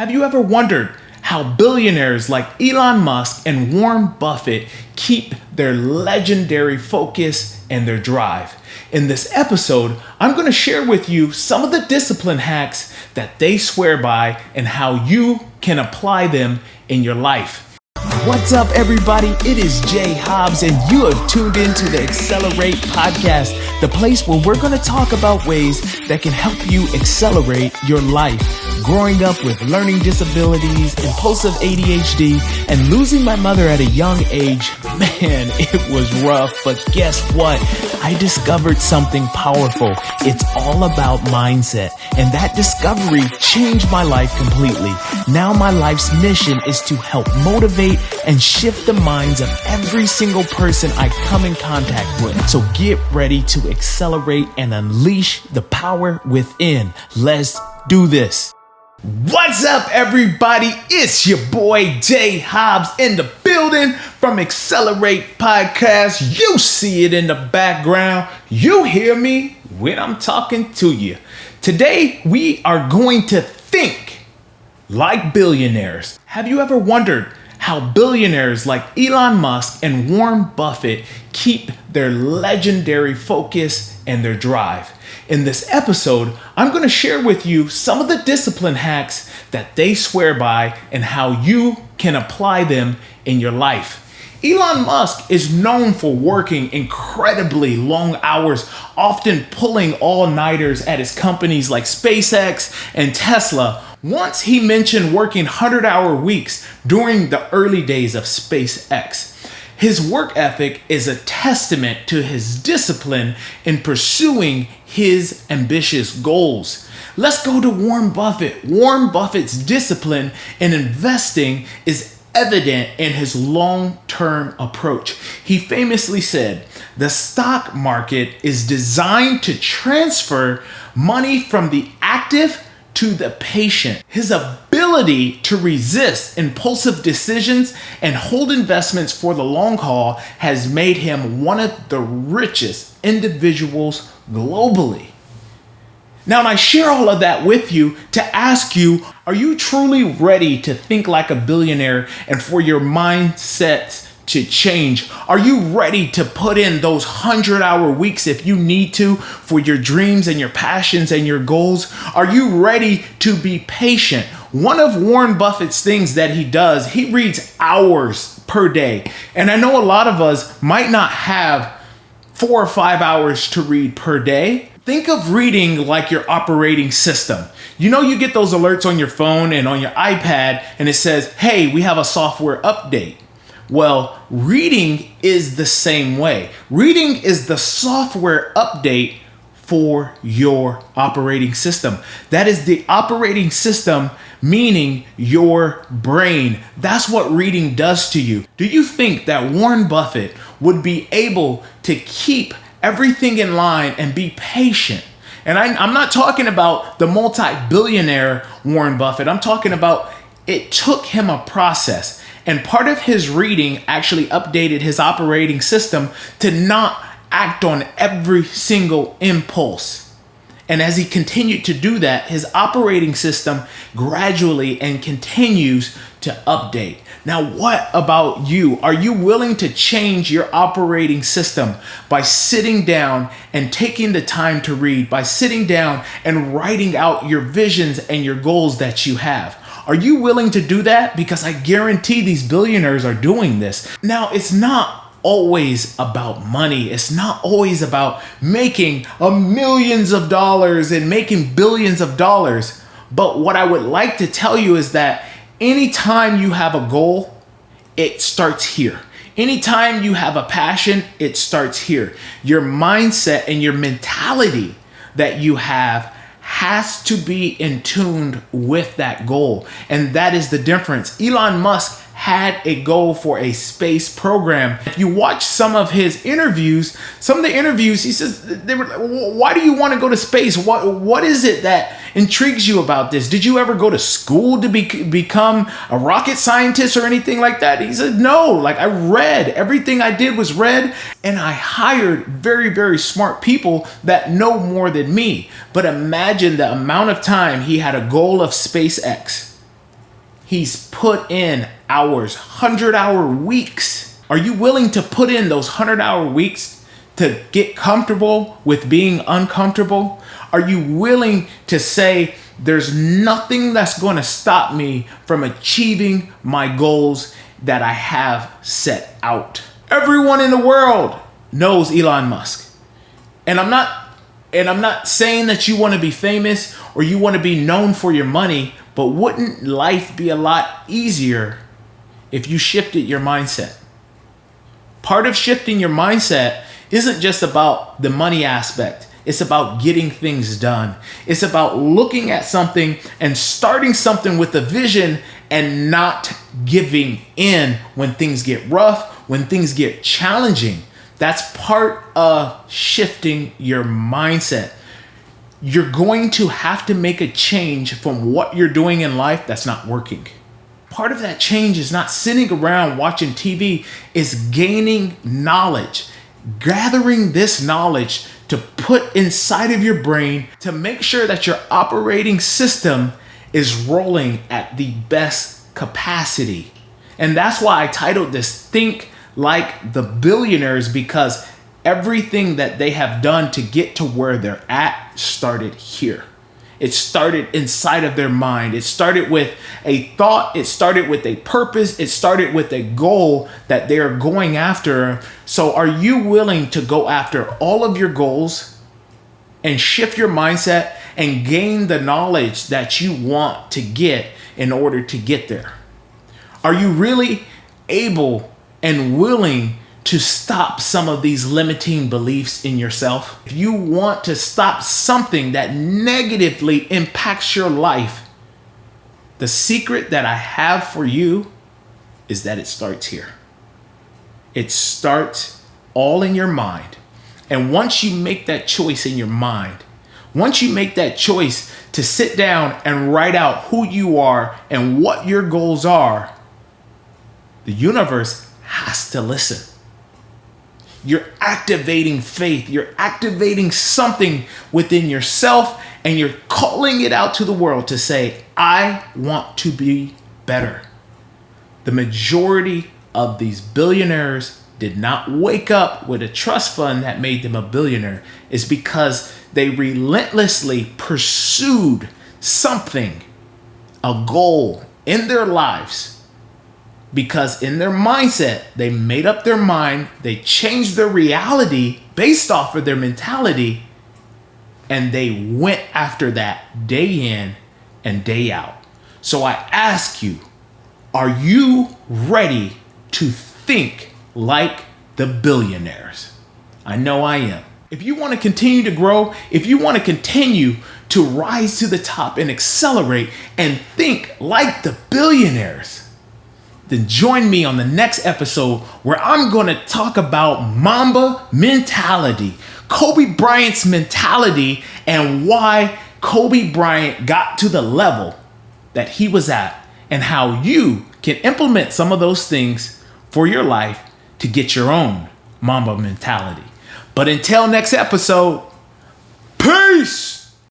Have you ever wondered how billionaires like Elon Musk and Warren Buffett keep their legendary focus and their drive? In this episode, I'm going to share with you some of the discipline hacks that they swear by and how you can apply them in your life. What's up, everybody? It is Jay Hobbs, and you have tuned into the Accelerate podcast, the place where we're going to talk about ways that can help you accelerate your life. Growing up with learning disabilities, impulsive ADHD, and losing my mother at a young age, man, it was rough. But guess what? I discovered something powerful. It's all about mindset. And that discovery changed my life completely. Now my life's mission is to help motivate and shift the minds of every single person I come in contact with. So get ready to accelerate and unleash the power within. Let's do this. What's up, everybody? It's your boy Jay Hobbs in the building from Accelerate Podcast. You see it in the background. You hear me when I'm talking to you. Today, we are going to think like billionaires. Have you ever wondered how billionaires like Elon Musk and Warren Buffett keep their legendary focus and their drive? In this episode, I'm going to share with you some of the discipline hacks that they swear by and how you can apply them in your life. Elon Musk is known for working incredibly long hours, often pulling all-nighters at his companies like SpaceX and Tesla. Once he mentioned working 100-hour weeks during the early days of SpaceX. His work ethic is a testament to his discipline in pursuing his ambitious goals. Let's go to Warren Buffett. Warren Buffett's discipline in investing is evident in his long-term approach. He famously said, "The stock market is designed to transfer money from the active to the patient." His ability to resist impulsive decisions and hold investments for the long haul has made him one of the richest individuals globally. Now, I share all of that with you to ask you, are you truly ready to think like a billionaire and for your mindset to change? Are you ready to put in those 100-hour weeks if you need to for your dreams and your passions and your goals? Are you ready to be patient? One of Warren Buffett's things that he does, he reads hours per day. And I know a lot of us might not have 4 or 5 hours to read per day. Think of reading like your operating system. You know, you get those alerts on your phone and on your iPad, and it says, hey, we have a software update. Well, reading is the same way. Reading is the software update for your operating system. That is the operating system, meaning your brain. That's what reading does to you. Do you think that Warren Buffett would be able to keep everything in line and be patient? And I'm not talking about the multi-billionaire Warren Buffett. I'm talking about it took him a process. And part of his reading actually updated his operating system to not act on every single impulse. And as he continued to do that, his operating system gradually and continues to update. Now, what about you? Are you willing to change your operating system by sitting down and taking the time to read, by sitting down and writing out your visions and your goals that you have? Are you willing to do that? Because I guarantee these billionaires are doing this. Now, it's not always about money. It's not always about making millions of dollars and making billions of dollars. But what I would like to tell you is that anytime you have a goal, it starts here. Anytime you have a passion, it starts here. Your mindset and your mentality that you have has to be in tune with that goal. And that is the difference. Elon Musk had a goal for a space program. If you watch some of the interviews, he says, they were, why do you want to go to space? What is it that intrigues you about this? Did you ever go to school to become a rocket scientist or anything like that? He said, no, like I read. Everything I did was read, and I hired very, very smart people that know more than me. But imagine the amount of time he had a goal of SpaceX. He's put in hours, 100-hour weeks. Are you willing to put in those 100-hour weeks to get comfortable with being uncomfortable? Are you willing to say, there's nothing that's going to stop me from achieving my goals that I have set out? Everyone in the world knows Elon Musk. And I'm not saying that you want to be famous or you want to be known for your money, but wouldn't life be a lot easier if you shifted your mindset? Part of shifting your mindset isn't just about the money aspect. It's about getting things done. It's about looking at something and starting something with a vision and not giving in when things get rough, when things get challenging. That's part of shifting your mindset. You're going to have to make a change from what you're doing in life that's not working. Part of that change is not sitting around watching TV, it's gaining knowledge, gathering this knowledge to put inside of your brain to make sure that your operating system is rolling at the best capacity. And that's why I titled this Think Like the Billionaires, because everything that they have done to get to where they're at started here. It started inside of their mind. It started with a thought. It started with a purpose. It started with a goal that they are going after. So are you willing to go after all of your goals and shift your mindset and gain the knowledge that you want to get in order to get there? Are you really able and willing to stop some of these limiting beliefs in yourself? If you want to stop something that negatively impacts your life, the secret that I have for you is that it starts here. It starts all in your mind. And once you make that choice in your mind, once you make that choice to sit down and write out who you are and what your goals are, the universe has to listen. You're activating faith. You're activating something within yourself, and you're calling it out to the world to say, I want to be better. The majority of these billionaires did not wake up with a trust fund that made them a billionaire. It's because they relentlessly pursued something, a goal in their lives. Because in their mindset, they made up their mind, they changed their reality based off of their mentality, and they went after that day in and day out. So I ask you, are you ready to think like the billionaires? I know I am. If you want to continue to grow, if you want to continue to rise to the top and accelerate and think like the billionaires, then join me on the next episode where I'm going to talk about Mamba mentality, Kobe Bryant's mentality, and why Kobe Bryant got to the level that he was at, and how you can implement some of those things for your life to get your own Mamba mentality. But until next episode, peace!